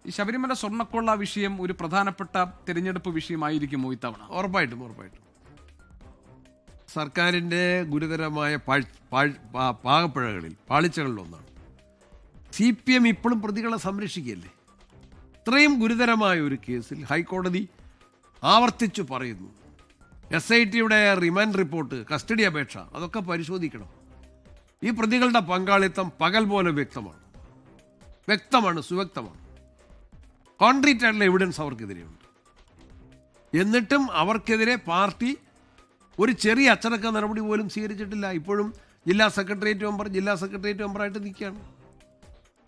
ഈ ശബരിമല സ്വർണ്ണക്കൊള്ള വിഷയം ഒരു പ്രധാനപ്പെട്ട തിരഞ്ഞെടുപ്പ് വിഷയമായിരിക്കുമോ ഇത്തവണ? ഉറപ്പായിട്ടും സർക്കാരിൻ്റെ ഗുരുതരമായ പാകപ്പിഴകളിൽ പാളിച്ചകളിലൊന്നാണ്. CPM ഇപ്പോഴും പ്രതികളെ സംരക്ഷിക്കുകയല്ലേ? ഇത്രയും ഗുരുതരമായ ഒരു കേസിൽ ഹൈക്കോടതി ആവർത്തിച്ചു പറയുന്നു, SITയുടെ റിമാൻഡ് റിപ്പോർട്ട്, കസ്റ്റഡി അപേക്ഷ അതൊക്കെ പരിശോധിക്കണം. ഈ പ്രതികളുടെ പങ്കാളിത്തം പകൽ പോലെ വ്യക്തമാണ്, സുവ്യക്തമാണ്. കോൺക്രീറ്റ് ആയിട്ടുള്ള എവിഡൻസ് അവർക്കെതിരെയുണ്ട്. എന്നിട്ടും അവർക്കെതിരെ പാർട്ടി ഒരു ചെറിയ അച്ചടക്ക നടപടി പോലും സ്വീകരിച്ചിട്ടില്ല. ഇപ്പോഴും ജില്ലാ സെക്രട്ടേറിയറ്റ് മെമ്പറായിട്ട് നിൽക്കുകയാണ്.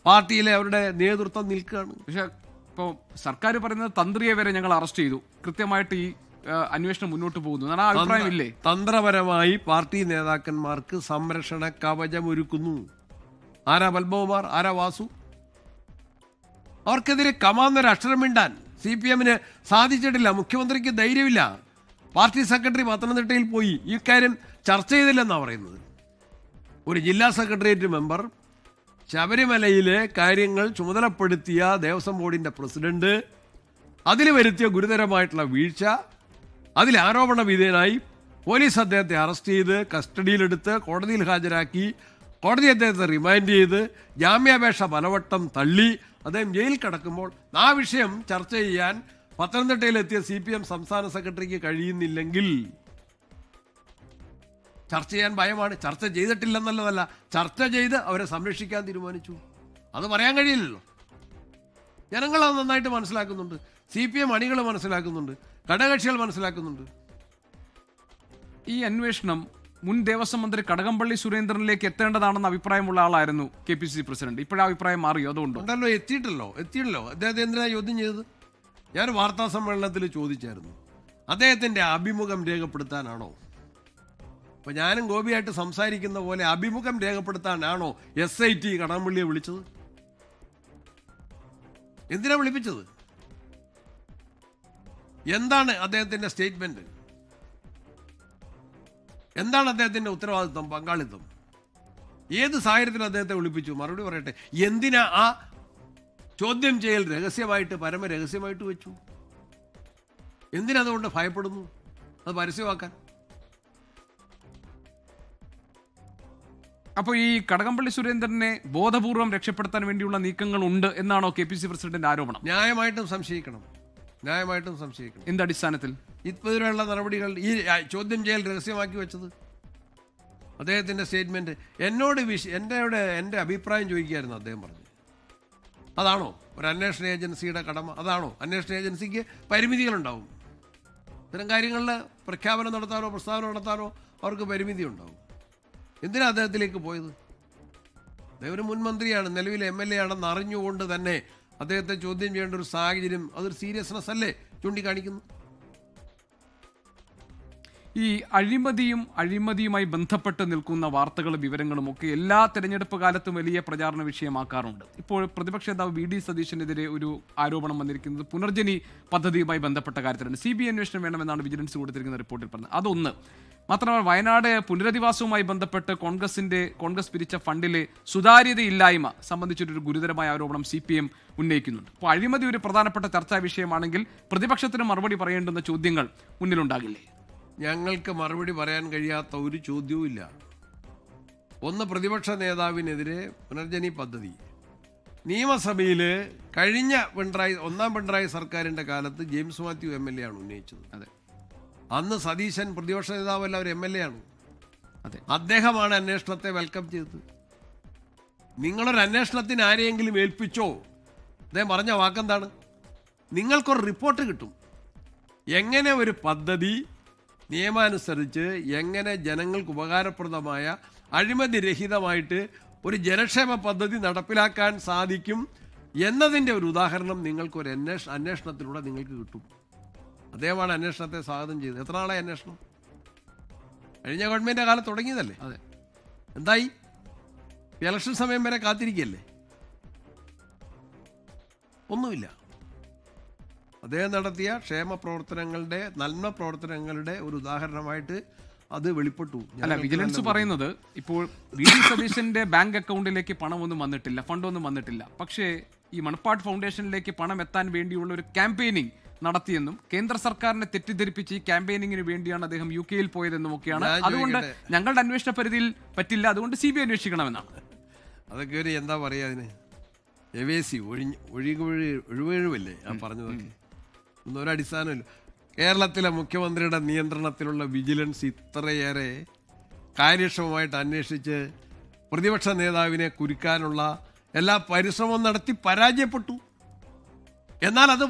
പാർട്ടിയിലെ അവരുടെ നേതൃത്വം നിൽക്കുകയാണ്. പക്ഷെ ഇപ്പോൾ സർക്കാർ പറയുന്നത് തന്ത്രിയെ വരെ ഞങ്ങൾ അറസ്റ്റ് ചെയ്തു, കൃത്യമായിട്ട് ഈ അന്വേഷണം മുന്നോട്ട് പോകുന്നു എന്നാണ് ആ അഭിപ്രായമില്ലേ? തന്ത്രപരമായി പാർട്ടി നേതാക്കന്മാർക്ക് സംരക്ഷണ കവചം ഒരുക്കുന്നു. ആരാ പത്മകുമാർ, ആരാ വാസു? അവർക്കെതിരെ കമാന്നൊരു അക്ഷരം മിണ്ടാൻ CPMന് സാധിച്ചിട്ടില്ല. മുഖ്യമന്ത്രിക്ക് ധൈര്യമില്ല. പാർട്ടി സെക്രട്ടറി പത്തനംതിട്ടയിൽ പോയി ഈ കാര്യം ചർച്ച ചെയ്തില്ലെന്നാണ് പറയുന്നത്. ഒരു ജില്ലാ സെക്രട്ടേറിയറ്റ് മെമ്പർ, ശബരിമലയിലെ കാര്യങ്ങൾ ചുമതലപ്പെടുത്തിയ ദേവസ്വം ബോർഡിൻ്റെ പ്രസിഡന്റ്, അതിൽ വരുത്തിയ ഗുരുതരമായിട്ടുള്ള വീഴ്ച, അതിൽ ആരോപണ വിധേയനായി പോലീസ് അദ്ദേഹത്തെ അറസ്റ്റ് ചെയ്ത് കസ്റ്റഡിയിലെടുത്ത് കോടതിയിൽ ഹാജരാക്കി, കോടതി അദ്ദേഹത്തെ റിമാൻഡ് ചെയ്ത് ജാമ്യാപേക്ഷ പലവട്ടം തള്ളി അദ്ദേഹം ജയിലിൽ കിടക്കുമ്പോൾ ആ വിഷയം ചർച്ച ചെയ്യാൻ പത്തനംതിട്ടയിലെത്തിയ CPM സംസ്ഥാന സെക്രട്ടറിക്ക് കഴിയുന്നില്ലെങ്കിൽ ചർച്ച ചെയ്യാൻ ഭയമാണ്. ചർച്ച ചെയ്തിട്ടില്ലെന്നുള്ളതല്ല, ചർച്ച ചെയ്ത് അവരെ സംരക്ഷിക്കാൻ തീരുമാനിച്ചു. അത് പറയാൻ കഴിയില്ലല്ലോ. ജനങ്ങൾ അത് നന്നായിട്ട് മനസ്സിലാക്കുന്നുണ്ട്, CPM അണികൾ മനസ്സിലാക്കുന്നുണ്ട്, ഘടകകക്ഷികൾ മനസ്സിലാക്കുന്നുണ്ട്. ഈ അന്വേഷണം മുൻ ദേവസ്വം മന്ത്രി കടകംപള്ളി സുരേന്ദ്രനിലേക്ക് എത്തേണ്ടതാണെന്ന അഭിപ്രായമുള്ള ആളായിരുന്നു KPCC പ്രസിഡന്റ്. ഇപ്പോഴാ അഭിപ്രായം മാറിയോ? അതുകൊണ്ടോ? എത്തിയിട്ടല്ലോ. അദ്ദേഹത്തെ എന്തിനാ ചോദ്യം ചെയ്തത്? ഞാൻ വാർത്താ സമ്മേളനത്തിൽ ചോദിച്ചായിരുന്നു, അദ്ദേഹത്തിൻ്റെ അഭിമുഖം രേഖപ്പെടുത്താനാണോ? അപ്പോൾ ഞാനും ഗോപിയായിട്ട് സംസാരിക്കുന്ന പോലെ അഭിമുഖം രേഖപ്പെടുത്താനാണോ SIT കടകംപള്ളിയെ വിളിച്ചത്? എന്തിനാ വിളിപ്പിച്ചത്? എന്താണ് അദ്ദേഹത്തിൻ്റെ സ്റ്റേറ്റ്മെന്റ്? എന്താണ് അദ്ദേഹത്തിൻ്റെ ഉത്തരവാദിത്വം, പങ്കാളിത്തം? ഏത് സാഹചര്യത്തിൽ അദ്ദേഹത്തെ വിളിപ്പിച്ചു? മറുപടി പറയട്ടെ. എന്തിനാ ആ ചോദ്യം ചെയ്യൽ രഹസ്യമായിട്ട്, പരമരഹസ്യമായിട്ട് വെച്ചു? എന്തിനതുകൊണ്ട് ഭയപ്പെടുന്നു അത് പരസ്യമാക്കാൻ? അപ്പോൾ ഈ കടകംപള്ളി സുരേന്ദ്രനെ ബോധപൂർവം രക്ഷപ്പെടുത്താൻ വേണ്ടിയുള്ള നീക്കങ്ങൾ ഉണ്ട് എന്നാണോ KPCC പ്രസിഡന്റിന്റെ ആരോപണം? ന്യായമായിട്ടും സംശയിക്കണം. എന്തടിസ്ഥാനത്തിൽ ഇതുവരെയുള്ള നടപടികൾ, ഈ ചോദ്യം ചെയ്യൽ രഹസ്യമാക്കി വെച്ചത്, അദ്ദേഹത്തിൻ്റെ സ്റ്റേറ്റ്മെന്റ് എന്നോട് എൻ്റെ അഭിപ്രായം ചോദിക്കുകയായിരുന്നു അദ്ദേഹം പറഞ്ഞു. അതാണോ ഒരു അന്വേഷണ ഏജൻസിയുടെ കടമ? അതാണോ? അന്വേഷണ ഏജൻസിക്ക് പരിമിതികളുണ്ടാവും. ഇത്തരം കാര്യങ്ങളിൽ പ്രഖ്യാപനം നടത്താനോ പ്രസ്താവന നടത്താനോ അവർക്ക് പരിമിതി ഉണ്ടാവും. എന്തിനാ അദ്ദേഹത്തിലേക്ക് പോയത്? അദ്ദേഹം ഒരു മുൻ മന്ത്രിയാണ്, നിലവിലെ MLA ആണെന്ന് അറിഞ്ഞുകൊണ്ട് തന്നെ അദ്ദേഹത്തെ ചോദ്യം ചെയ്യേണ്ട ഒരു സാഹചര്യം, അതൊരു സീരിയസ്നെസ് അല്ലേ ചൂണ്ടിക്കാണിക്കുന്നു? ഈ അഴിമതിയുമായി ബന്ധപ്പെട്ട് നിൽക്കുന്ന വാർത്തകളും വിവരങ്ങളും ഒക്കെ എല്ലാ തെരഞ്ഞെടുപ്പ് കാലത്തും വലിയ പ്രചാരണ വിഷയമാക്കാറുണ്ട്. ഇപ്പോൾ പ്രതിപക്ഷ നേതാവ് VD സതീശനെതിരെ ഒരു ആരോപണം വന്നിരിക്കുന്നത് പുനർജനി പദ്ധതിയുമായി ബന്ധപ്പെട്ട കാര്യത്തിലാണ്. CBI അന്വേഷണം വേണമെന്നാണ് വിജിലൻസ് കൊടുത്തിരിക്കുന്ന റിപ്പോർട്ടിൽ പറഞ്ഞത്. അതൊന്ന് മാത്രമല്ല, വയനാട് പുനരധിവാസവുമായി ബന്ധപ്പെട്ട് കോൺഗ്രസ് പിരിച്ച ഫണ്ടിലെ സുതാര്യതയില്ലായ്മ സംബന്ധിച്ചൊരു ഗുരുതരമായ ആരോപണം CPM ഉന്നയിക്കുന്നുണ്ട്. അപ്പോൾ അഴിമതി ഒരു പ്രധാനപ്പെട്ട ചർച്ചാ വിഷയമാണെങ്കിൽ പ്രതിപക്ഷത്തിന് മറുപടി പറയേണ്ടുന്ന ചോദ്യങ്ങൾ മുന്നിലുണ്ടാകില്ലേ? ഞങ്ങൾക്ക് മറുപടി പറയാൻ കഴിയാത്ത ഒരു ചോദ്യവും ഇല്ല. ഒന്ന്, പ്രതിപക്ഷ നേതാവിനെതിരെ പുനർജനി പദ്ധതി നിയമസഭയിൽ കഴിഞ്ഞ ഒന്നാം പിണറായി സർക്കാരിൻ്റെ കാലത്ത് ജെയിംസ് മാത്യു MLA ആണ് ഉന്നയിച്ചത്. അതെ, അന്ന് സതീശൻ പ്രതിപക്ഷ നേതാവല്ല, ഒരു MLA ആണ്. അതെ, അദ്ദേഹമാണ് അന്വേഷണത്തെ വെൽക്കം ചെയ്തത്. നിങ്ങളൊരു അന്വേഷണത്തിന് ആരെയെങ്കിലും ഏൽപ്പിച്ചോ? അദ്ദേഹം പറഞ്ഞ വാക്കെന്താണ്? നിങ്ങൾക്കൊരു റിപ്പോർട്ട് കിട്ടും, എങ്ങനെ ഒരു പദ്ധതി നിയമാനുസരിച്ച് എങ്ങനെ ജനങ്ങൾക്ക് ഉപകാരപ്രദമായ അഴിമതിരഹിതമായിട്ട് ഒരു ജനക്ഷേമ പദ്ധതി നടപ്പിലാക്കാൻ സാധിക്കും എന്നതിൻ്റെ ഒരു ഉദാഹരണം നിങ്ങൾക്കൊരു അന്വേഷണത്തിലൂടെ നിങ്ങൾക്ക് കിട്ടും. അദ്ദേഹമാണ് അന്വേഷണത്തെ സ്വാഗതം ചെയ്തത്. എത്ര നാളായി അന്വേഷണം? കഴിഞ്ഞ ഗവൺമെൻറ് കാലം തുടങ്ങിയതല്ലേ? അതെ. എന്തായി? ഇലക്ഷൻ സമയം വരെ കാത്തിരിക്കുകയല്ലേ? ഒന്നുമില്ല. അദ്ദേഹം നടത്തിയ ക്ഷേമ പ്രവർത്തനങ്ങളുടെ, നന്മ പ്രവർത്തനങ്ങളുടെ ഒരു ഉദാഹരണമായിട്ട് അത് വെളിപ്പെട്ടു. അല്ല, വിജിലൻസ് പറയുന്നത് ഇപ്പോൾ വി.ഡി. സതീശന്റെ ബാങ്ക് അക്കൗണ്ടിലേക്ക് പണമൊന്നും വന്നിട്ടില്ല, ഫണ്ടൊന്നും വന്നിട്ടില്ല. പക്ഷേ ഈ മണപ്പാട് ഫൗണ്ടേഷനിലേക്ക് പണം എത്താൻ വേണ്ടിയുള്ള ഒരു ക്യാമ്പയിനിങ് നടത്തിയെന്നും കേന്ദ്ര സർക്കാരിനെ തെറ്റിദ്ധരിപ്പിച്ച് ഈ ക്യാമ്പയിനിങ്ങിന് വേണ്ടിയാണ് അദ്ദേഹം UK-യിൽ പോയതെന്നും ഒക്കെയാണ്. അതുകൊണ്ട് ഞങ്ങളുടെ അന്വേഷണ പരിധിയിൽ പറ്റില്ല, അതുകൊണ്ട് CBI അന്വേഷിക്കണമെന്നാണ്. അതൊക്കെ ഒരു എന്താ പറയാ, അതിന് എവേസി ഒഴിവല്ലേ ആ പറഞ്ഞതൊക്കെ. ഒന്നും ഒരടിസ്ഥാനമില്ല. കേരളത്തിലെ മുഖ്യമന്ത്രിയുടെ നിയന്ത്രണത്തിലുള്ള വിജിലൻസ് ഇത്രയേറെ കാര്യക്ഷമമായിട്ട് അന്വേഷിച്ച് പ്രതിപക്ഷ നേതാവിനെ കുരുക്കാനുള്ള എല്ലാ പരിശ്രമവും നടത്തി പരാജയപ്പെട്ടു. എന്നാൽ അത്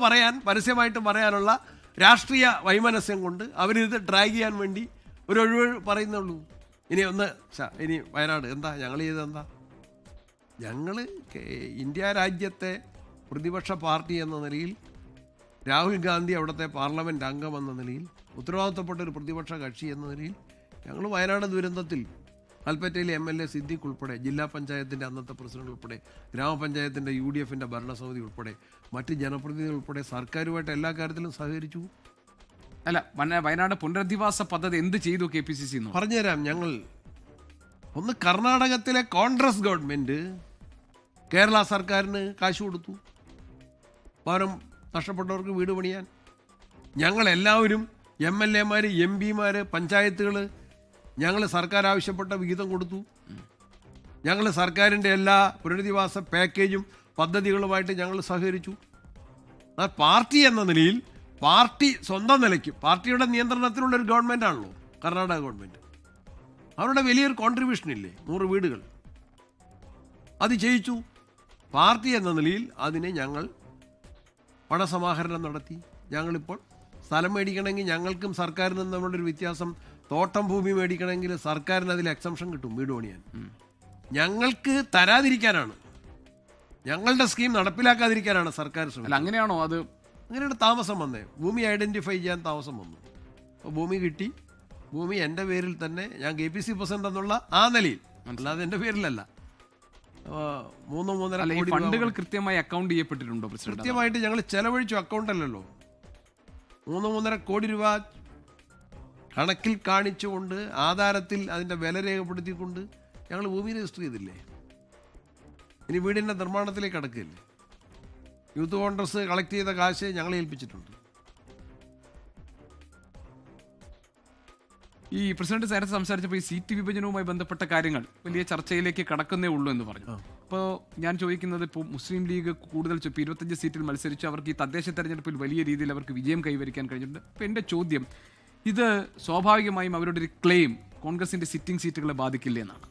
പരസ്യമായിട്ട് പറയാനുള്ള രാഷ്ട്രീയ വൈമനസ്യം കൊണ്ട് അവരിത് ഡ്രാഗ് ചെയ്യാൻ വേണ്ടി ഒരു ഒഴിവ് പറയുന്നുള്ളൂ. ഇനി വയനാട് എന്താ ഞങ്ങൾ ചെയ്തെന്താ? ഞങ്ങൾ ഇന്ത്യ രാജ്യത്തെ പ്രതിപക്ഷ പാർട്ടി എന്ന നിലയിൽ, രാഹുൽ ഗാന്ധി അവിടുത്തെ പാർലമെൻറ്റ് അംഗം എന്ന നിലയിൽ, ഉത്തരവാദിത്തപ്പെട്ട ഒരു പ്രതിപക്ഷ കക്ഷി എന്ന നിലയിൽ ഞങ്ങൾ വയനാട് ദുരന്തത്തിൽ കൽപ്പറ്റയിലെ MLA സിദ്ദീഖ് ഉൾപ്പെടെ, ജില്ലാ പഞ്ചായത്തിൻ്റെ അന്നത്തെ പ്രസിഡന്റ് ഉൾപ്പെടെ, ഗ്രാമപഞ്ചായത്തിൻ്റെ UDFൻ്റെ ഭരണസമിതി ഉൾപ്പെടെ, മറ്റ് ജനപ്രതിനിധികൾ ഉൾപ്പെടെ സർക്കാരുമായിട്ട് എല്ലാ കാര്യത്തിലും സഹകരിച്ചു. അല്ല, വയനാട് പുനരധിവാസ പദ്ധതി എന്ത് ചെയ്തു KPCC? പറഞ്ഞുതരാം. ഞങ്ങൾ കർണാടകത്തിലെ കോൺഗ്രസ് ഗവൺമെൻറ് കേരള സർക്കാരിന് കാശ് കൊടുത്തു ഭവനം നഷ്ടപ്പെട്ടവർക്ക് വീട് പണിയാൻ. ഞങ്ങളെല്ലാവരും MLA-മാർ, MP-മാർ, പഞ്ചായത്തുകൾ ഞങ്ങൾ സർക്കാർ ആവശ്യപ്പെട്ട വിഹിതം കൊടുത്തു. ഞങ്ങൾ സർക്കാരിൻ്റെ എല്ലാ പുനരധിവാസ പാക്കേജും പദ്ധതികളുമായിട്ട് ഞങ്ങൾ സഹകരിച്ചു. പാർട്ടി എന്ന നിലയിൽ, പാർട്ടി സ്വന്തം നിലയ്ക്ക്, പാർട്ടിയുടെ നിയന്ത്രണത്തിലുള്ളൊരു ഗവൺമെൻറ് ആണല്ലോ കർണാടക ഗവൺമെൻറ്. അവരുടെ വലിയൊരു കോൺട്രിബ്യൂഷൻ ഇല്ലേ, 100 വീടുകൾ, അത് ചെയ്യിച്ചു. പാർട്ടി എന്ന നിലയിൽ അതിനെ ഞങ്ങൾ പണസമാഹരണം നടത്തി. ഞങ്ങളിപ്പോൾ സ്ഥലം മേടിക്കണമെങ്കിൽ ഞങ്ങൾക്കും സർക്കാരിനും തമ്മിലൊരു വ്യത്യാസം, തോട്ടം ഭൂമി മേടിക്കണമെങ്കിൽ സർക്കാരിന് അതിൽ എക്സംഷൻ കിട്ടും വീട് പണിയാൻ. ഞങ്ങൾക്ക് തരാതിരിക്കാനാണ്, ഞങ്ങളുടെ സ്കീം നടപ്പിലാക്കാതിരിക്കാനാണ് സർക്കാർ ശ്രമിക്കുന്നത്. അങ്ങനെയാണോ? അത് അങ്ങനെയാണ് താമസം വന്നേ. ഭൂമി ഐഡൻറ്റിഫൈ ചെയ്യാൻ താമസം വന്നു. അപ്പോൾ ഭൂമി കിട്ടി. ഭൂമി എൻ്റെ പേരിൽ തന്നെ, ഞാൻ KPC പ്രസിഡന്റ് എന്നുള്ള ആ നിലയിൽ, അല്ലാതെ എൻ്റെ പേരിലല്ല. 3-3.5 കോടി ഫണ്ടുകൾ കൃത്യമായി അക്കൗണ്ട് ചെയ്യപ്പെട്ടിട്ടുണ്ടോ? കൃത്യമായിട്ട് ഞങ്ങൾ ചെലവഴിച്ചു. അക്കൗണ്ട് അല്ലല്ലോ. 3-3.5 കോടി രൂപ കണക്കിൽ കാണിച്ചുകൊണ്ട്, ആധാരത്തിൽ അതിൻ്റെ വില രേഖപ്പെടുത്തിക്കൊണ്ട് ഞങ്ങൾ ഭൂമി രജിസ്റ്റർ ചെയ്തില്ലേ. ഇനി വീടിൻ്റെ നിർമ്മാണത്തിലേക്ക് കടക്കില്ലേ. യൂത്ത് കോൺഗ്രസ് കളക്ട് ചെയ്ത കാശ് ഞങ്ങളെ ഏൽപ്പിച്ചിട്ടുണ്ട്. ഈ പ്രസിഡന്റ് നേരത്തെ സംസാരിച്ചപ്പോൾ ഈ സീറ്റ് വിഭജനവുമായി ബന്ധപ്പെട്ട കാര്യങ്ങൾ വലിയ ചർച്ചയിലേക്ക് കടക്കുന്നേ ഉള്ളൂ എന്ന് പറഞ്ഞു. അപ്പോൾ ഞാൻ ചോദിക്കുന്നത്, ഇപ്പോൾ മുസ്ലിം ലീഗ് കൂടുതൽ 25 സീറ്റിൽ മത്സരിച്ച് അവർക്ക് ഈ തദ്ദേശ തെരഞ്ഞെടുപ്പിൽ വലിയ രീതിയിൽ അവർക്ക് വിജയം കൈവരിക്കാൻ കഴിഞ്ഞിട്ടുണ്ട്. അപ്പോൾ എൻ്റെ ചോദ്യം, ഇത് സ്വാഭാവികമായും അവരുടെ ഒരു ക്ലെയിം കോൺഗ്രസിന്റെ സിറ്റിംഗ് സീറ്റുകളെ ബാധിക്കില്ല എന്നാണ്.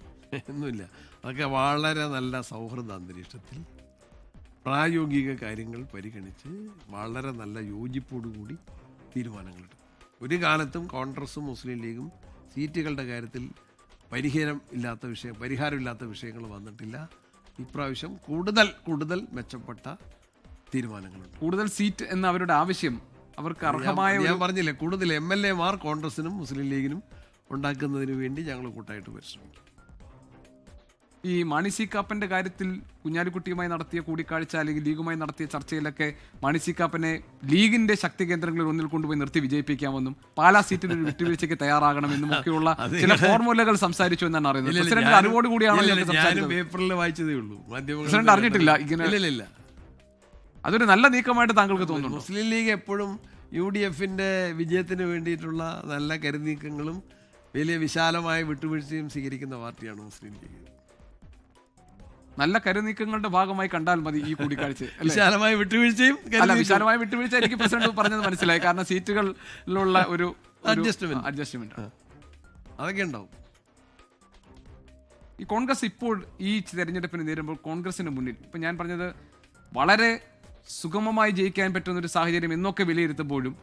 ഒന്നുമില്ല, അതൊക്കെ വളരെ നല്ല സൗഹൃദ അന്തരീക്ഷത്തിൽ പ്രായോഗിക കാര്യങ്ങൾ പരിഗണിച്ച് വളരെ നല്ല യോജിപ്പോടുകൂടി തീരുമാനങ്ങളെടുക്കും. ഒരു കാലത്തും കോൺഗ്രസും മുസ്ലിം ലീഗും സീറ്റുകളുടെ കാര്യത്തിൽ പരിഹാരമില്ലാത്ത വിഷയങ്ങൾ വന്നിട്ടില്ല. ഇപ്രാവശ്യം കൂടുതൽ മെച്ചപ്പെട്ട തീരുമാനങ്ങളുണ്ട്. കൂടുതൽ സീറ്റ് എന്ന അവരുടെ ആവശ്യം അവർക്ക് അർഹമായ, ഞാൻ പറഞ്ഞില്ലേ, കൂടുതൽ MLA-മാർ കോൺഗ്രസിനും മുസ്ലിം ലീഗിനും ഉണ്ടാക്കുന്നതിന് വേണ്ടി ഞങ്ങൾ കൂട്ടായിട്ട് പരിശ്രമിക്കും. ഈ മാണി സി കാപ്പന്റെ കാര്യത്തിൽ കുഞ്ഞാലിക്കുട്ടിയുമായി നടത്തിയ കൂടിക്കാഴ്ച അല്ലെങ്കിൽ ലീഗുമായി നടത്തിയ ചർച്ചയിലൊക്കെ മാണി സി കാപ്പനെ ലീഗിന്റെ ശക്തി കേന്ദ്രങ്ങളിൽ ഒന്നിൽ കൊണ്ടുപോയി നിർത്തി വിജയിപ്പിക്കാമെന്നും പാലാ സീറ്റിൽ ഒരു വിട്ടുവീഴ്ചയ്ക്ക് തയ്യാറാകണമെന്നും ഒക്കെയുള്ള ചില ഫോർമുലകൾ സംസാരിച്ചു എന്നാണ് അറിയുന്നത്. പ്രസിഡന്റ് അറിവോട് കൂടിയാണ് പേപ്പറിൽ വായിച്ചതേ ഉള്ളൂ, പ്രസിഡന്റ് അറിഞ്ഞിട്ടില്ല ഇങ്ങനെ. അതൊരു നല്ല നീക്കമായിട്ട് താങ്കൾക്ക് തോന്നുന്നു? മുസ്ലിം ലീഗ് എപ്പോഴും UDFന്റെ വിജയത്തിന് വേണ്ടിയിട്ടുള്ള നല്ല കരുനീക്കങ്ങളും വലിയ വിശാലമായ വിട്ടുവീഴ്ചയും സ്വീകരിക്കുന്ന പാർട്ടിയാണ് മുസ്ലിം ലീഗ്. നല്ല കരുനീക്കങ്ങളുടെ ഭാഗമായി കണ്ടാൽ മതി ഈ കൂടിക്കാഴ്ച. വിശാലമായ വിട്ടുവീഴ്ചയും വിശാലമായ വിട്ടുവീഴ്ച എനിക്ക് പ്രസിഡന്റ് പറഞ്ഞത് മനസ്സിലായി. കാരണം സീറ്റുകളിലുള്ള ഒരു അഡ്ജസ്റ്റ്മെന്റ് അതൊക്കെ ഉണ്ടാവും. ഈ കോൺഗ്രസ് ഇപ്പോൾ ഈ തെരഞ്ഞെടുപ്പിന് നേരിടുമ്പോൾ കോൺഗ്രസിന് മുന്നിൽ, ഇപ്പം ഞാൻ പറഞ്ഞത് വളരെ സുഗമമായി ജയിക്കാൻ പറ്റുന്ന ഒരു സാഹചര്യം എന്നൊക്കെ വിലയിരുത്തുമ്പോഴും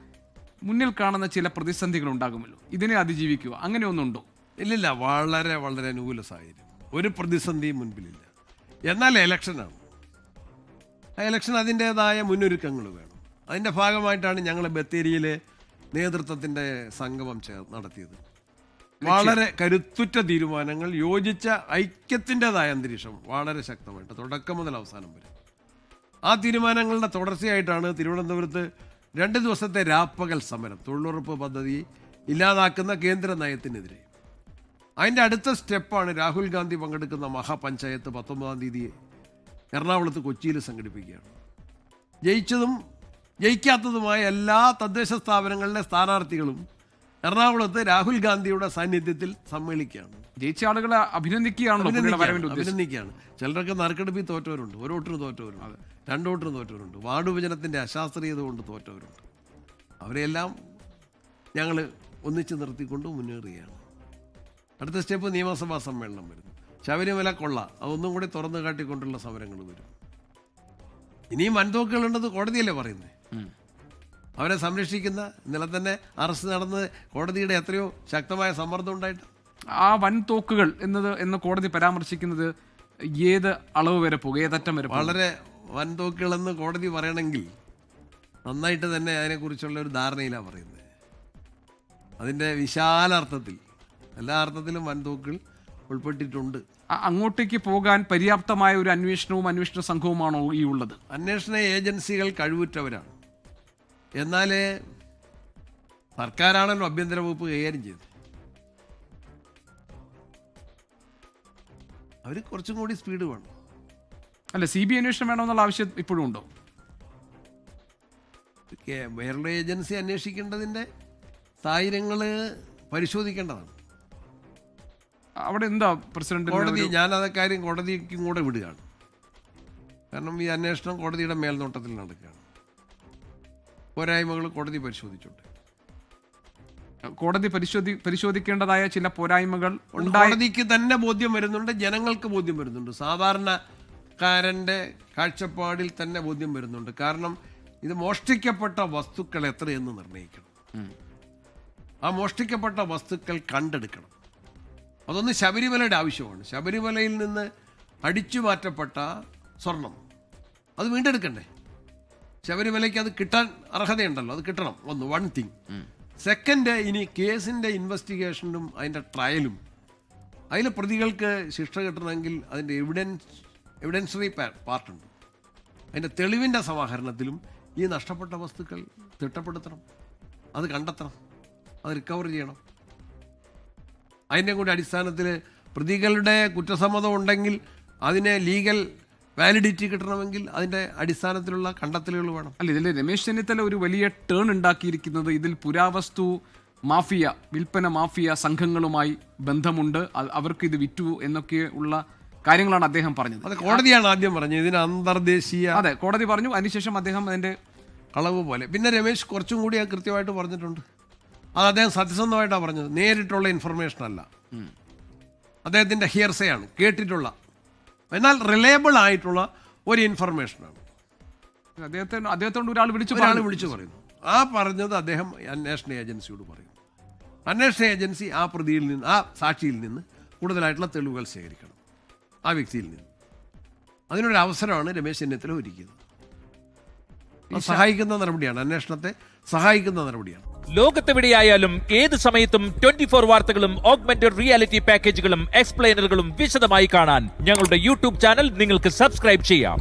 മുന്നിൽ കാണുന്ന ചില പ്രതിസന്ധികൾ ഉണ്ടാകുമല്ലോ. ഇതിനെ അതിജീവിക്കുക, അങ്ങനെ ഒന്നുണ്ടോ? ഇല്ലില്ല, വളരെ വളരെ അനുകൂല സാഹചര്യം, ഒരു പ്രതിസന്ധിയും മുൻപിലില്ല. എന്നാൽ ഇലക്ഷനാണ്. ആ ഇലക്ഷൻ അതിൻ്റേതായ മുന്നൊരുക്കങ്ങൾ വേണം. അതിൻ്റെ ഭാഗമായിട്ടാണ് ഞങ്ങൾ ബത്തേരിയിലെ നേതൃത്വത്തിൻ്റെ സംഗമം നടത്തിയത്. വളരെ കരുത്തുറ്റ തീരുമാനങ്ങൾ, യോജിച്ച ഐക്യത്തിൻ്റെതായ അന്തരീക്ഷം വളരെ ശക്തമായിട്ട് തുടക്കം മുതൽ അവസാനം വരെ. ആ തീരുമാനങ്ങളുടെ തുടർച്ചയായിട്ടാണ് തിരുവനന്തപുരത്ത് 2 ദിവസത്തെ രാപ്പകൽ സമരം, തൊഴിലുറപ്പ് പദ്ധതി ഇല്ലാതാക്കുന്ന കേന്ദ്ര നയത്തിനെതിരെ. അതിൻ്റെ അടുത്ത സ്റ്റെപ്പാണ് രാഹുൽ ഗാന്ധി പങ്കെടുക്കുന്ന മഹാപഞ്ചായത്ത് 19-ാം തീയതി എറണാകുളത്ത് കൊച്ചിയിൽ സംഘടിപ്പിക്കുകയാണ്. ജയിച്ചതും ജയിക്കാത്തതുമായ എല്ലാ തദ്ദേശ സ്ഥാപനങ്ങളിലെ സ്ഥാനാർത്ഥികളും എറണാകുളത്ത് രാഹുൽ ഗാന്ധിയുടെ സാന്നിധ്യത്തിൽ സമ്മേളിക്കുകയാണ്. ജയിച്ച ആളുകളെ അഭിനന്ദിക്കുകയാണ്. ചിലരൊക്കെ നറുക്കെടുപ്പിൽ തോറ്റവരുണ്ട്, ഒരു വോട്ടിന് തോറ്റവരുണ്ട്, 2 വോട്ടിന് തോറ്റവരുണ്ട്, വാർഡ് വിഭജനത്തിൻ്റെ അശാസ്ത്രീയത കൊണ്ട് തോറ്റവരുണ്ട്. അവരെല്ലാം ഞങ്ങൾ ഒന്നിച്ച് നിർത്തിക്കൊണ്ട് മുന്നേറുകയാണ്. അടുത്ത സ്റ്റെപ്പ് നിയമസഭാ സമ്മേളനം വരുന്നു. ശബരിമല കൊള്ള അതൊന്നും കൂടി തുറന്നു കാട്ടിക്കൊണ്ടുള്ള സമരങ്ങൾ വരും. ഇനിയും വൻതോക്കുകളുണ്ടെന്ന് കോടതിയല്ലേ പറയുന്നത്. അവരെ സംരക്ഷിക്കുന്ന ഇന്നലെ തന്നെ അറസ്റ്റ് നടന്നത് കോടതിയുടെ എത്രയോ ശക്തമായ സമ്മർദ്ദം ഉണ്ടായിട്ട്. ആ വൻതോക്കുകൾ എന്ന് കോടതി പരാമർശിക്കുന്നത് ഏത് അളവ് വരെ പോകും, ഏതറ്റം വരെ? വളരെ വൻതോക്കുകളെന്ന് കോടതി പറയണമെങ്കിൽ നന്നായിട്ട് തന്നെ അതിനെക്കുറിച്ചുള്ള ഒരു ധാരണയിലാണ് പറയുന്നത്. അതിൻ്റെ വിശാല അർത്ഥത്തിൽ, എല്ലാ അർത്ഥത്തിലും വൻതോക്കുകൾ ഉൾപ്പെട്ടിട്ടുണ്ട്. അങ്ങോട്ടേക്ക് പോകാൻ പര്യാപ്തമായ ഒരു അന്വേഷണ സംഘവുമാണോ ഈ ഉള്ളത്? അന്വേഷണ ഏജൻസികൾ കഴിവുറ്റവരാണ്. എന്നാലേ സർക്കാരാണല്ലോ ആഭ്യന്തര വകുപ്പ് കൈകാര്യം ചെയ്തത്. അവർ കുറച്ചും കൂടി സ്പീഡ് വേണം. അല്ല, CBI അന്വേഷണം വേണമെന്നുള്ള ആവശ്യം ഇപ്പോഴും ഉണ്ടോ? വേറൊരു ഏജൻസി അന്വേഷിക്കേണ്ടതിൻ്റെ സാഹചര്യങ്ങൾ പരിശോധിക്കേണ്ടതാണ്. അവിടെ എന്താ പ്രസിഡന്റ് കോടതി, ഞാനത് കാര്യം കോടതിക്കും കൂടെ വിടുകയാണ്. കാരണം ഈ അന്വേഷണം കോടതിയുടെ മേൽനോട്ടത്തിൽ നടക്കുകയാണ്. പോരായ്മകൾ കോടതി പരിശോധിച്ചോട്ടെ. കോടതി പരിശോധിക്കേണ്ടതായ ചില പോരായ്മകൾ കോടതിക്ക് തന്നെ ബോധ്യം വരുന്നുണ്ട്, ജനങ്ങൾക്ക് ബോധ്യം വരുന്നുണ്ട്, സാധാരണക്കാരൻ്റെ കാഴ്ചപ്പാടിൽ തന്നെ ബോധ്യം വരുന്നുണ്ട്. കാരണം ഇത് മോഷ്ടിക്കപ്പെട്ട വസ്തുക്കൾ എത്രയെന്ന് നിർണ്ണയിക്കണം. ആ മോഷ്ടിക്കപ്പെട്ട വസ്തുക്കൾ കണ്ടെടുക്കണം. അതൊന്ന് ശബരിമലയുടെ ആവശ്യമാണ്. ശബരിമലയിൽ നിന്ന് അടിച്ചു മാറ്റപ്പെട്ട സ്വർണം അത് വീണ്ടെടുക്കണ്ടേ? ശബരിമലയ്ക്ക് അത് കിട്ടാൻ അർഹതയുണ്ടല്ലോ, അത് കിട്ടണം. One thing. സെക്കൻഡ്, ഇനി കേസിൻ്റെ ഇൻവെസ്റ്റിഗേഷനും അതിൻ്റെ ട്രയലും അതിലെ പ്രതികൾക്ക് ശിക്ഷ കിട്ടണമെങ്കിൽ അതിൻ്റെ എവിഡൻസറി പാർട്ടുണ്ട്. അതിൻ്റെ തെളിവിൻ്റെ സമാഹരണത്തിലും ഈ നഷ്ടപ്പെട്ട വസ്തുക്കൾ തിട്ടപ്പെടുത്തണം, അത് കണ്ടെത്തണം, അത് റിക്കവർ ചെയ്യണം. അതിൻ്റെ കൂടി അടിസ്ഥാനത്തിൽ പ്രതികളുടെ കുറ്റസമ്മതം ഉണ്ടെങ്കിൽ അതിനെ ലീഗൽ വാലിഡിറ്റി കിട്ടണമെങ്കിൽ അതിൻ്റെ അടിസ്ഥാനത്തിലുള്ള കണ്ടെത്തലുകൾ വേണം. അല്ല, ഇതിൽ രമേശ് ചെന്നിത്തല ഒരു വലിയ ടേൺ ഉണ്ടാക്കിയിരിക്കുന്നത് ഇതിൽ പുരാവസ്തു മാഫിയ, വിൽപ്പന മാഫിയ സംഘങ്ങളുമായി ബന്ധമുണ്ട്, അവർക്ക് ഇത് വിറ്റു എന്നൊക്കെ ഉള്ള കാര്യങ്ങളാണ് അദ്ദേഹം പറഞ്ഞത്. അത് കോടതിയാണ് ആദ്യം പറഞ്ഞത്, ഇതിന് അന്തർദേശീയ. അതെ, കോടതി പറഞ്ഞു. അതിനുശേഷം അദ്ദേഹം അതിൻ്റെ കളവ് പോലെ. പിന്നെ രമേശ് കുറച്ചും കൂടി കൃത്യമായിട്ട് പറഞ്ഞിട്ടുണ്ട്. അത് അദ്ദേഹം സത്യസന്ധമായിട്ടാണ് പറഞ്ഞത്, നേരിട്ടുള്ള ഇൻഫർമേഷൻ അല്ല, അദ്ദേഹത്തിൻ്റെ ഹിയർസേ ആണ്, കേട്ടിട്ടുള്ള എന്നാൽ റിലയബിൾ ആയിട്ടുള്ള ഒരു ഇൻഫർമേഷനാണ്. അദ്ദേഹത്തോട് ഒരാൾ വിളിച്ചു പറയുന്നു. ആ പറഞ്ഞത് അദ്ദേഹം അന്വേഷണ ഏജൻസിയോട് പറയും. അന്വേഷണ ഏജൻസി ആ പ്രതിയിൽ നിന്ന്, ആ സാക്ഷിയിൽ നിന്ന് കൂടുതലായിട്ടുള്ള തെളിവുകൾ ശേഖരിക്കണം, ആ വ്യക്തിയിൽ നിന്ന്. അതിനൊരു അവസരമാണ് രമേശ് ചെന്നിത്തല ഒരുക്കിയത്. സഹായിക്കുന്ന നടപടിയാണ്, അന്വേഷണത്തെ സഹായിക്കുന്ന നടപടിയാണ്. ലോകത്തെവിടെയായാലും ഏത് സമയത്തും 24 വാർത്തകളും ഓഗ്മെന്റഡ് റിയാലിറ്റി പാക്കേജുകളും എക്സ്പ്ലെയിനറുകളും വിശദമായി കാണാൻ ഞങ്ങളുടെ യൂട്യൂബ് ചാനൽ നിങ്ങൾക്ക് സബ്സ്ക്രൈബ് ചെയ്യാം.